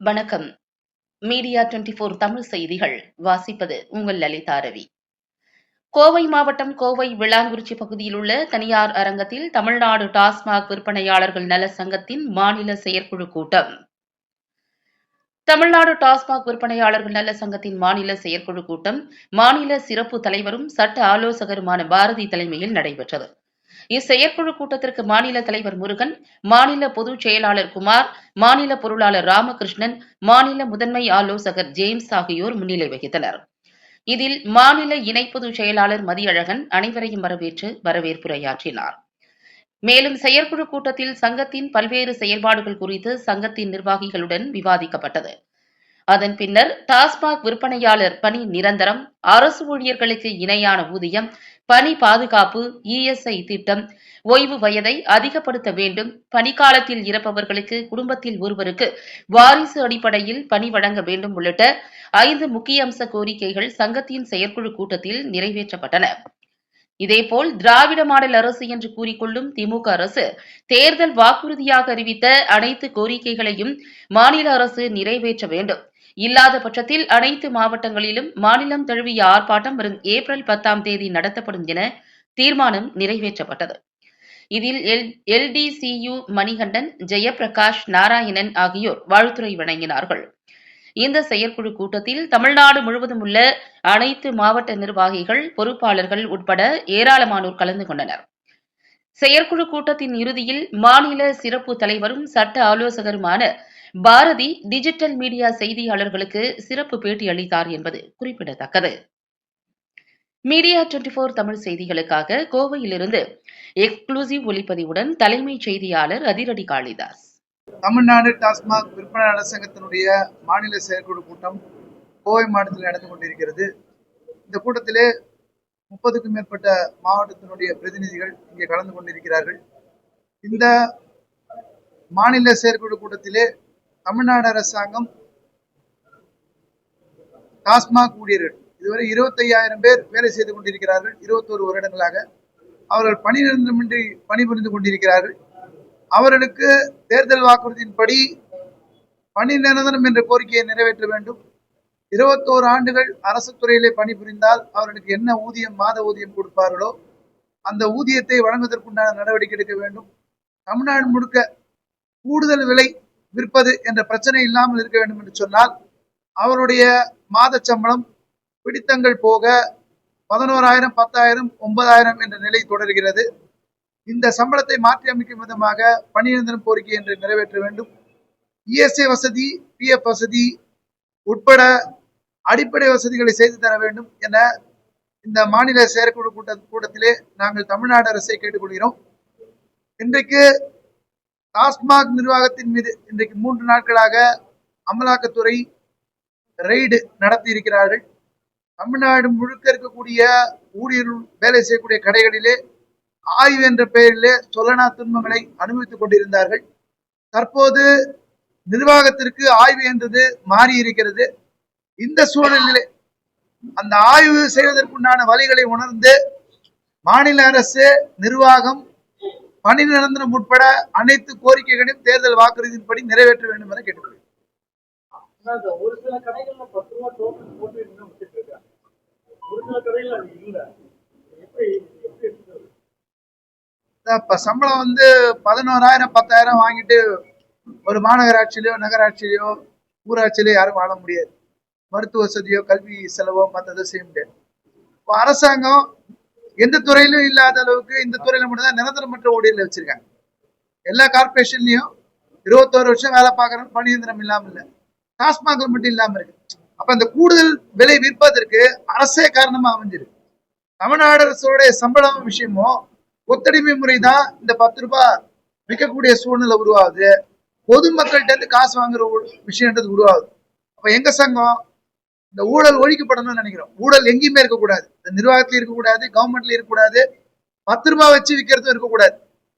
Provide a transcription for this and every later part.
வணக்கம். மீடியா 24 தமிழ் செய்திகள் வாசிப்பது உங்கள் லலிதா ரவி. கோவை மாவட்டம் கோவை விளாங்குறிச்சி பகுதியில் உள்ள தனியார் அரங்கத்தில் தமிழ்நாடு டாஸ்மாக் விற்பனையாளர்கள் நல சங்கத்தின் மாநில செயற்குழு கூட்டம். தமிழ்நாடு டாஸ்மாக் விற்பனையாளர்கள் நல சங்கத்தின் மாநில செயற்குழு கூட்டம் மாநில சிறப்பு தலைவரும் சட்ட ஆலோசகருமான பாரதி தலைமையில் நடைபெற்றது. இச்செயற்குழு கூட்டத்திற்கு மாநில தலைவர் முருகன், மாநில பொதுச் செயலாளர் குமார், மாநில பொருளாளர் ராமகிருஷ்ணன், மாநில முதன்மை ஆலோசகர் ஜேம்ஸ் ஆகியோர் முன்னிலை வகித்தனர். இதில் மாநில இணை பொதுச் செயலாளர் மதியழகன் அனைவரையும் வரவேற்று வரவேற்புரையாற்றினார். மேலும் செயற்குழு கூட்டத்தில் சங்கத்தின் பல்வேறு செயல்பாடுகள் குறித்து சங்கத்தின் நிர்வாகிகளுடன் விவாதிக்கப்பட்டது. அதன் பின்னர் டாஸ்மாக் விற்பனையாளர் பணி நிரந்தரம், அரசு ஊழியர்களுக்கு இணையான ஊதியம், பணி பாதுகாப்பு, இஎஸ்ஐ திட்டம், ஓய்வு வயதை அதிகப்படுத்த வேண்டும், பணிக்காலத்தில் இறப்பவர்களுக்கு குடும்பத்தில் ஒருவருக்கு வாரிசு அடிப்படையில் பணி வழங்க வேண்டும் உள்ளிட்ட 5 முக்கிய அம்ச கோரிக்கைகள் சங்கத்தின் செயற்குழு கூட்டத்தில் நிறைவேற்றப்பட்டன. இதேபோல் திராவிட மாடல் அரசு என்று கூறிக்கொள்ளும் திமுக அரசு தேர்தல் வாக்குறுதியாக அறிவித்த அனைத்து கோரிக்கைகளையும் மாநில அரசு நிறைவேற்ற வேண்டும். இல்லாத பட்சத்தில் அனைத்து மாவட்டங்களிலும் மாநிலம் தழுவிய ஆர்ப்பாட்டம் வரும் ஏப்ரல் 10ஆம் தேதி நடத்தப்படும் என தீர்மானம் நிறைவேற்றப்பட்டது. இதில் எல்டிசியு மணிகண்டன், ஜெயபிரகாஷ், நாராயணன் ஆகியோர் வாழ்த்துரை வழங்கினார்கள். இந்த செயற்குழு கூட்டத்தில் தமிழ்நாடு முழுவதும் உள்ள அனைத்து மாவட்ட நிர்வாகிகள், பொறுப்பாளர்கள் உட்பட ஏராளமானோர் கலந்து கொண்டனர். செயற்குழு கூட்டத்தின் இறுதியில் மாநில சிறப்பு தலைவரும் சட்ட ஆலோசகருமான பாரதி டிஜிட்டல் மீடியா செய்தியாளர்களுக்கு சிறப்பு பேட்டி அளித்தார் என்பது குறிப்பிடத்தக்கது. மீடியா 24 தமிழ் செய்திகளுக்காக கோவையிலிருந்து எக்ஸ்க்ளூசிவ் ஒளிப்பதிவுடன் தலைமைச் செய்தியாளர் அதிரடி காளிதாஸ். தமிழ்நாடு டாஸ்மாக் விற்பனையாளர் சங்கத்தினுடைய மாநில செயற்குழு கூட்டம் கோவை மாவட்டத்தில் நடந்து கொண்டிருக்கிறது. இந்த கூட்டத்திலே 30க்கும் மேற்பட்ட மாவட்டத்தினுடைய பிரதிநிதிகள் இங்கே கலந்து கொண்டிருக்கிறார்கள். இந்த மாநில செயற்குழு கூட்டத்திலே தமிழ்நாடு அரசாங்கம் டாஸ்மாக் ஊழியர்கள் இதுவரை 25,000 பேர் வேலை செய்து கொண்டிருக்கிறார்கள். 21 வருடங்களாக அவர்கள் பணி நிரந்தரமின்றி பணிபுரிந்து கொண்டிருக்கிறார்கள். அவர்களுக்கு தேர்தல் வாக்குறுதியின்படி பணி நிரந்தரம் என்ற கோரிக்கையை நிறைவேற்ற வேண்டும். 21 ஆண்டுகள் அரசு துறையிலே பணிபுரிந்தால் அவர்களுக்கு என்ன ஊதியம், மாத ஊதியம் கொடுப்பார்களோ அந்த ஊதியத்தை வழங்குவதற்குண்டான நடவடிக்கை எடுக்க வேண்டும். தமிழ்நாடு முழுக்க கூடுதல் விலை விற்பது என்ற பிரச்சனை இல்லாமல் இருக்க வேண்டும் என்று சொன்னால் அவருடைய மாத சம்பளம் பிடித்தங்கள் போக 11,000, 10,000, 9,000 என்ற நிலை தொடர்கிறது. இந்த சம்பளத்தை மாற்றி அமைக்கும் விதமாக பணி நிரந்தரம் கோரிக்கை என்று நிறைவேற்ற வேண்டும். இஎஸ்ஐ வசதி, பிஎஃப் வசதி உட்பட அடிப்படை வசதிகளை செய்து தர வேண்டும் என இந்த மாநில செயற்குழு கூட்டத்திலே நாங்கள் தமிழ்நாடு அரசை கேட்டுக்கொள்கிறோம். இன்றைக்கு டாஸ்மாக் நிர்வாகத்தின் மீது இன்றைக்கு 3 நாட்களாக அமலாக்கத்துறை ரெய்டு நடத்தி இருக்கிறார்கள். தமிழ்நாடு முழுக்க இருக்கக்கூடிய ஊழியர்கள் வேலை செய்யக்கூடிய கடைகளிலே ஆய்வு என்ற பெயரிலே சொல்லனா துன்பங்களை அனுபவித்துக் கொண்டிருந்தார்கள். தற்போது நிர்வாகத்திற்கு ஆய்வு என்றது மாறி இருக்கிறது. இந்த சூழலிலே அந்த ஆய்வு செய்வதற்குண்டான வழிகளை உணர்ந்து மாநில அரசு நிர்வாகம் பணி நிரந்தரம் உட்பட அனைத்து கோரிக்கைகளையும் தேர்தல் வாக்குறுதியின்படி நிறைவேற்ற வேண்டும் என கேட்டுக்கொள்கிறேன். ஒரு சில கடைகள்ல 10 ரூபாய் டோக்கன் போட்டு வித்துட்டு இருக்காங்க. ஒரு சில கடைகள் அது இல்ல. இப்ப சம்பளம் 11,000, 10,000 வாங்கிட்டு ஒரு மாநகராட்சியிலயோ, நகராட்சியிலயோ, ஊராட்சியிலயோ யாரும் வாழ முடியாது. மருத்துவ வசதியோ, கல்வி செலவோ மற்றதோ செய்ய முடியாது. இப்போ அரசாங்கம் எந்த துறையிலும் இல்லாத அளவுக்கு இந்த துறையில மட்டும்தான் நிரந்தரமற்ற ஊழியர்களை வச்சிருக்காங்க. எல்லா கார்பரேஷன்லயும் 21 வருஷம் வேலை பார்க்கற பணி நிரந்தரம் இல்லாம இல்ல, டாஸ்மாக்ல மட்டும் இல்லாம இருக்கு. அப்ப இந்த கூடுதல் விலை விற்பதற்கு அரசே காரணமா அமைஞ்சிருக்கு. தமிழ்நாடு அரசோடைய சம்பளம் விஷயமும் ஒத்தடிமை முறைதான் இந்த 10 ரூபாய் விற்கக்கூடிய சூழ்நிலை உருவாகுது. பொதுமக்கள்கிட்ட இருந்து காசு வாங்குற விஷயம்ன்றது உருவாகுது. அப்ப எங்க சங்கம் இந்த ஊழல் ஒழிக்கப்படணும்னு நினைக்கிறோம். ஊழல் எங்கேயுமே இருக்கக்கூடாது. இந்த நிர்வாகத்திலயும் இருக்கக்கூடாது, கவர்மெண்ட்லயும் இருக்கக்கூடாது, 10 ரூபாய் வச்சு விற்கிறதும் இருக்கக்கூடாது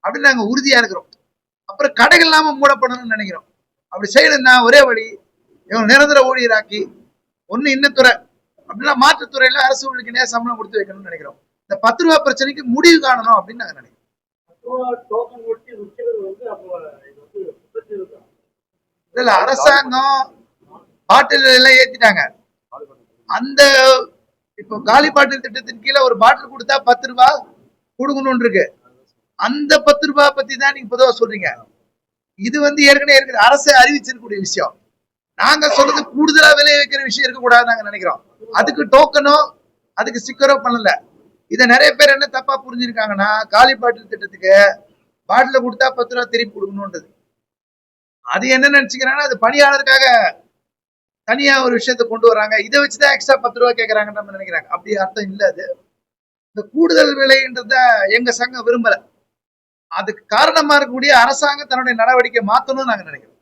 அப்படின்னு நாங்க உறுதியா இருக்கிறோம். அப்புறம் கடைகள் இல்லாம மூடப்படணும்னு நினைக்கிறோம். அப்படி செய்யணும்னா ஒரே வழி இவங்க நிரந்தர ஊழியராக்கி ஒண்ணு இன்னத்துறை அப்படின்னா மாற்றுத்துறையில அரசு ஊழியருக்கு சம்பளம் கொடுத்து வைக்கணும்னு நினைக்கிறோம். இந்த 10 ரூபாய் பிரச்சனைக்கு முடிவு காணணும் அப்படின்னு நாங்க நினைக்கிறோம். இல்ல அரசாங்கம் பாட்டில் எல்லாம் ஏத்திட்டாங்க. அந்த இப்போ காலி பாட்டில் திட்டத்தின் கீழே ஒரு பாட்டில் கொடுத்தா 10 ரூபாய் கொடுக்கணும் இருக்கு. அந்த 10 ரூபாய் பத்தி தான் நீங்க பொதுவா சொல்றீங்க. இது ஏற்கனவே அரசு அறிவிச்சிருக்கக்கூடிய விஷயம். நாங்க சொல்றது கூடுதலா விலை வைக்கிற விஷயம் இருக்கக்கூடாது நாங்க நினைக்கிறோம். அதுக்கு டோக்கனோ அதுக்கு ஸ்டிக்கரோ பண்ணல. இதை நிறைய பேர் என்ன தப்பா புரிஞ்சிருக்காங்கன்னா, காலி பாட்டில் திட்டத்துக்கு பாட்டில கொடுத்தா 10 ரூபாய் திருப்பி கொடுக்கணும்ன்றது. அது என்ன நினைச்சுக்கிறாங்கன்னா, அது பணியாளருக்காக தனியா ஒரு விஷயத்த கொண்டு வராங்க. இதை வச்சுதான் எக்ஸ்ட்ரா 10 ரூபாய் கேட்கறாங்கன்னு நினைக்கிறாங்க. அப்படி அர்த்தம் இல்ல. அது இந்த கூடுதல் விலைன்றத எங்க சங்கம் விரும்பல. அதுக்கு காரணமா இருக்கக்கூடிய அரசாங்கம் தன்னுடைய நடவடிக்கை மாத்தணும்னு நாங்க நினைக்கிறோம்.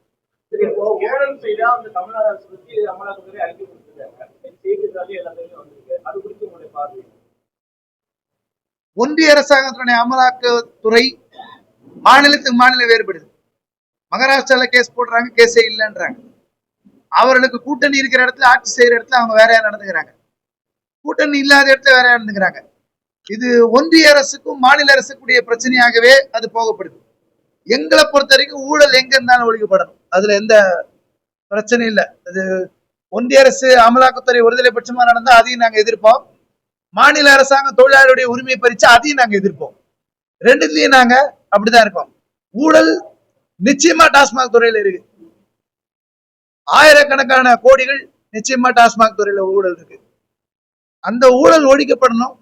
ஒன்றிய அரசாங்கத்தினுடைய அமலாக்கத்துறை மாநிலத்துக்கு மாநிலம் வேறுபடுது. மகாராஷ்டிரால கேஸ் போடுறாங்க, கேஸே இல்லைன்றாங்க. அவர்களுக்கு கூட்டணி இருக்கிற இடத்துல, ஆட்சி செய்யற இடத்துல அவங்க வேறையா நடந்துக்கிறாங்க. கூட்டணி இல்லாத இடத்துல வேறையா நடந்துக்கிறாங்க. இது ஒன்றிய அரசுக்கும் மாநில அரசுக்குரிய பிரச்சனையாகவே அது போகப்படுது. எங்களை பொறுத்த வரைக்கும் ஊழல் எங்க இருந்தாலும் ஒழிக்கப்படணும். அதுல எந்த பிரச்சனையும் இல்லை. அது ஒன்றிய அரசு அமலாக்கத்துறை ஒருதலை பட்சமா நடந்தா அதையும் நாங்க எதிர்ப்போம். மாநில அரசாங்கம் தொழிலாளருடைய உரிமையை பறிச்சா அதையும் நாங்க எதிர்ப்போம். ரெண்டுலயும் நாங்க அப்படிதான் இருக்கோம். ஊழல் நிச்சயமா டாஸ்மாக் துறையில இருக்கு. ஆயிரக்கணக்கான கோடிகள் நிச்சயமா டாஸ்மாக் துறையில ஊழல் இருக்கு. அந்த ஊழல் ஒழிக்கப்படணும்,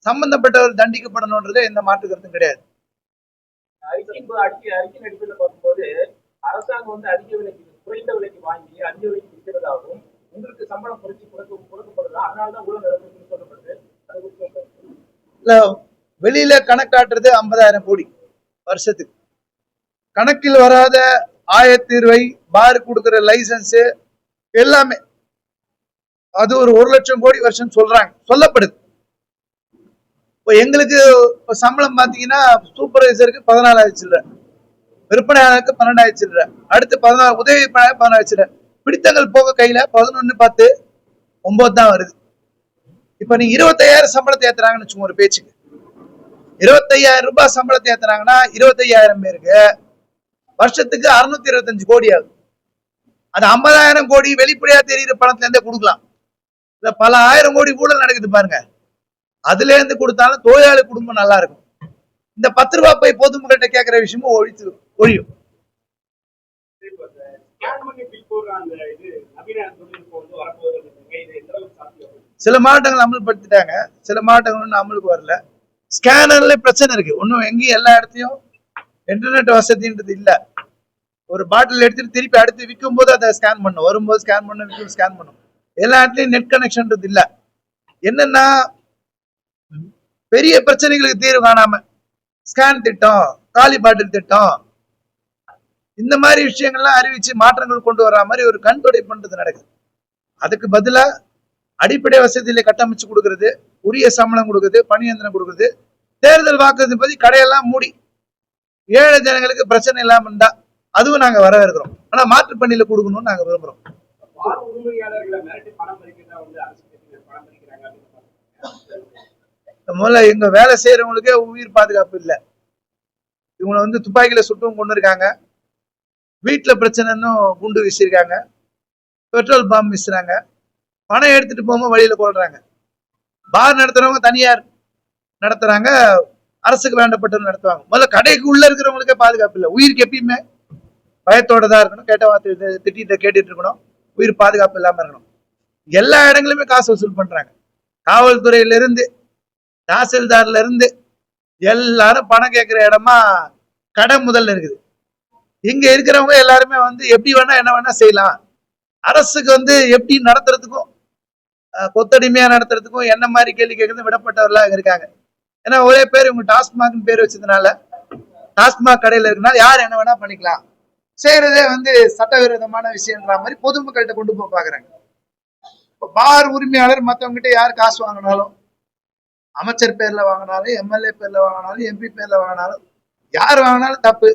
சம்பந்தப்பட்டவர் தண்டிக்கப்படணும்ன்றது எந்த மாற்று கருத்தும் கிடையாது. அரசாங்கம் அதிக விலைக்கு குறைந்த விலைக்கு வாங்கி அதிக விலைக்கு விற்கிறதாகவும் உங்களுக்கு சம்பளம் குறைச்சி கொடுக்கப்படுதா, அதனாலதான் ஊழல் நடக்குதுன்னு சொல்லப்படுது. இல்ல, வெளியில கணக்காட்டுறது 50,000 கோடி வருஷத்துக்கு. கணக்கில் வராத ஆயத்தீர்வை, பாரு கொடுக்கிற லைசன்ஸ் எல்லாமே அது ஒரு 1,00,000 கோடி வருஷம் சொல்றாங்க, சொல்லப்படுது. இப்போ எங்களுக்கு சம்பளம் பாத்தீங்கன்னா சூப்பர்வைசருக்கு 14,000 சில்லற, விற்பனையாளருக்கு 12,000 சில்லற, அடுத்து 14 உதவி விற்பனையாளர் 14,000 சில்லற, பிடித்தங்கள் போக கையில 11, 10, 9 தான் வருது. இப்ப நீங்க 25,000 சம்பளத்தை ஏத்துறாங்கன்னு வச்சுக்கோங்க. ஒரு பேச்சுக்கு 25,000 ரூபாய் சம்பளத்தை ஏத்துறாங்கன்னா 25,000 பேருக்கு வருஷத்துக்கு 625 கோடி ஆகும். அது 50,000 கோடி வெளிப்படையா தெரியுற பணத்துல இருந்தே கொடுக்கலாம். பல ஆயிரம் கோடி ஊழல் நடக்குது பாருங்க. அதுல இருந்து கொடுத்தாலும் தொழிலாளி குடும்பம் நல்லா இருக்கும். இந்த 10 ரூபாய் போய் பொதுமக்கள்கிட்ட கேட்கிற விஷயமும் ஒழியும். சில மாவட்டங்கள் அமல்படுத்திட்டாங்க, சில மாவட்டங்கள் அமலுக்கு வரல. ஸ்கேனர்ல பிரச்சனை இருக்கு. ஒன்னும் எங்கேயும் எல்லா இடத்தையும் இன்டர்நெட் வசதின்றது இல்ல. ஒரு பாட்டில் எடுத்துட்டு திருப்பி அடுத்து விற்கும் போது அதை ஸ்கேன் பண்ணும், வரும்போது ஸ்கேன் பண்ணும், விற்கும் ஸ்கேன் பண்ணும். எல்லா இடத்துலயும் நெட் கனெக்ஷன் இல்ல. என்னன்னா பெரிய பிரச்சனைகளுக்கு தீர்வு காணாம ஸ்கேன் திட்டம், காலி பாட்டில் திட்டம், இந்த மாதிரி விஷயங்கள்லாம் அறிவிச்சு மாற்றங்கள் கொண்டு வர்ற மாதிரி ஒரு கண்துடை பண்றது நடக்குது. அதுக்கு பதிலா அடிப்படை வசதியில கட்டமைச்சு கொடுக்கறது, உரிய சம்பளம் கொடுக்குறது, பணியந்திரம் கொடுக்குறது, தேர்தல் வாக்குறுதி பத்தி கடையெல்லாம் மூடி ஏழை ஜனங்களுக்கு பிரச்சனை இல்லாம இருந்தா அதுவும் நாங்க வரவேற்கிறோம். ஆனா மாற்று பணியில கொடுக்கணும்னு நாங்க விரும்புறோம். முதல்ல எங்க வேலை செய்யறவங்களுக்கே உயிர் பாதுகாப்பு இல்லை. இவங்களை துப்பாக்கியில சுட்டும் கொண்டு இருக்காங்க, வீட்டுல பிரச்சனைன்னு குண்டு வீசிருக்காங்க, பெட்ரோல் பாம்பு வீசுறாங்க, பணம் எடுத்துட்டு போகும்போது வழியில கொள்றாங்க. பார் நடத்துறவங்க தனியார் நடத்துறாங்க, அரசுக்கு வேண்டப்பட்டது நடத்துவாங்க. முதல்ல கடைக்கு உள்ள இருக்கிறவங்களுக்கே பாதுகாப்பு இல்லை. உயிருக்கு எப்பயுமே பயத்தோட தான் இருக்கணும், கேட்ட வார்த்தை திட்டிட்டு கேட்டுட்டு இருக்கணும், உயிர் பாதுகாப்பு இல்லாம இருக்கணும். எல்லா இடங்களுமே காசு வசூல் பண்றாங்க. காவல்துறையில இருந்து தாசில்தார்ல இருந்து எல்லாரும் பணம் கேட்கிற இடமா கடை முதல்ல இருக்குது. இங்க இருக்கிறவங்க எல்லாருமே எப்படி வேணா என்ன வேணா செய்யலாம். அரசுக்கு எப்படி நடத்துறதுக்கும் கொத்தடிமையா நடத்துறதுக்கும் என்ன மாதிரி கேள்வி கேட்கறது விடப்பட்டவர்களா இருக்காங்க. ஏன்னா ஒரே பேர் இவங்க டாஸ்மாக் பேர் வச்சதுனால, டாஸ்மாக் கடையில இருக்கனால யார் என்ன வேணா பண்ணிக்கலாம், செய்யறதே சட்டவிரோதமான விஷயம்ன்ற மாதிரி பொதுமக்கள்கிட்ட கொண்டு போய் பாக்குறாங்க. பார் உரிமையாளர் மத்தவங்க கிட்ட யார் காசு வாங்கினாலும், அமைச்சர் பேர்ல வாங்கினாலும், எம்எல்ஏ பேர்ல வாங்கினாலும், எம்பி பேர்ல வாங்கினாலும், யார் வாங்கினாலும் தப்பு.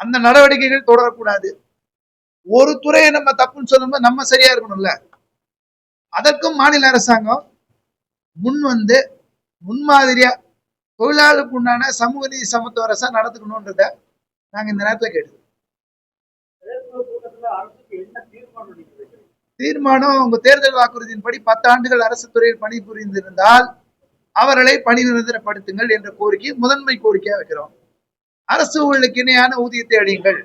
அந்த நடவடிக்கைகள் தொடரக்கூடாது. ஒரு துறையை நம்ம தப்புன்னு சொல்லும்போது நம்ம சரியா இருக்கணும்ல. அதற்கும் மாநில அரசாங்கம் முன்மாதிரியா தொழிலாளருக்கு உண்டான சமூக நீதி சமத்துவ அரசா நடத்துக்கணும்ன்றத நாங்க இந்த நேரத்துல கேட்டு என்ன தீர்மானம் நீங்க வைக்கிறீங்க? தீர்மானம் உங்க தேர்தல் வாக்குறுதியின்படி 10 ஆண்டுகள் அரசு துறையில் பணிபுரிந்திருந்தால் அவர்களை பணி நிரந்தரப்படுத்துங்கள் என்ற கோரிக்கை முதன்மை கோரிக்கையா வைக்கிறோம். அரசு ஊழலுக்கு இணையான ஊதியத்தை அளியுங்கள்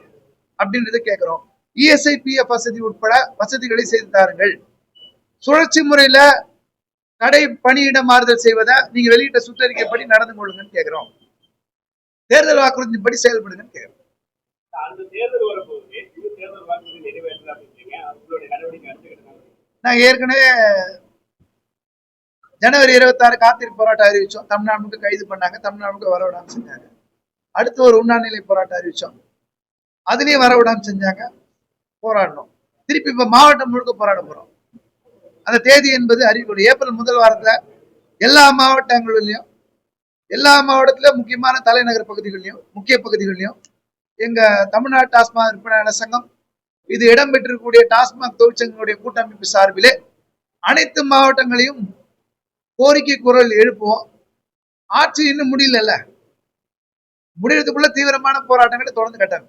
அப்படின்றத கேட்கிறோம். இஎஸ்ஐ பிஎஃப் வசதி உட்பட வசதிகளை செய்து தாருங்கள். சுழற்சி முறையில கடை பணியிட மாறுதல் செய்வதை நீங்க வெளியிட்ட சுற்றறிக்கைப்படி நடந்து கொள்ளுங்கன்னு கேட்கிறோம். தேர்தல் வாக்குறுதியின்படி செயல்படுங்கன்னு கேட்கிறோம். அந்த தேர்தல் வரும்போது இது தேர்தல் வாக்குறுதி நிறைவேற்றலாம் அப்படின்றீங்க. உங்களுடைய நடவடிக்கை எடுத்துக்கிட்டு நாங்க ஏற்கனவே ஜனவரி 26 காத்திருப்பு போராட்டம் அறிவிச்சோம். தமிழ்நாடு முழுக்க கைது பண்ணாங்க, தமிழ்நாடு முழுக்க வரவிடாம செஞ்சாங்க. அடுத்து ஒரு உண்ணாநிலை போராட்டம் அறிவிச்சோம், அதுலயும் வரவிடாம செஞ்சாங்க, போராடணும். திருப்பி இப்ப மாவட்டம் முழுக்க போராட போறோம். அந்த தேதி என்பது அறிவிக்கணும். ஏப்ரல் முதல் வாரத்துல எல்லா மாவட்டங்களிலும், எல்லா மாவட்டத்திலும் முக்கியமான தலைநகர் பகுதிகளிலும், முக்கிய பகுதிகளிலும் எங்க தமிழ்நாடு டாஸ்மாக் விற்பனையாளர் சங்கம், இது இடம்பெற்றிருக்கக்கூடிய டாஸ்மாக் தொழிற்சங்கங்களுடைய கூட்டமைப்பு சார்பிலே அனைத்து மாவட்டங்களையும் கோரிக்கை குரல் எழுப்புவோம். ஆட்சி இன்னும் முடியல, முடியறதுக்குள்ள தீவிரமான போராட்டங்களை தொடர்ந்து கட்டாங்க.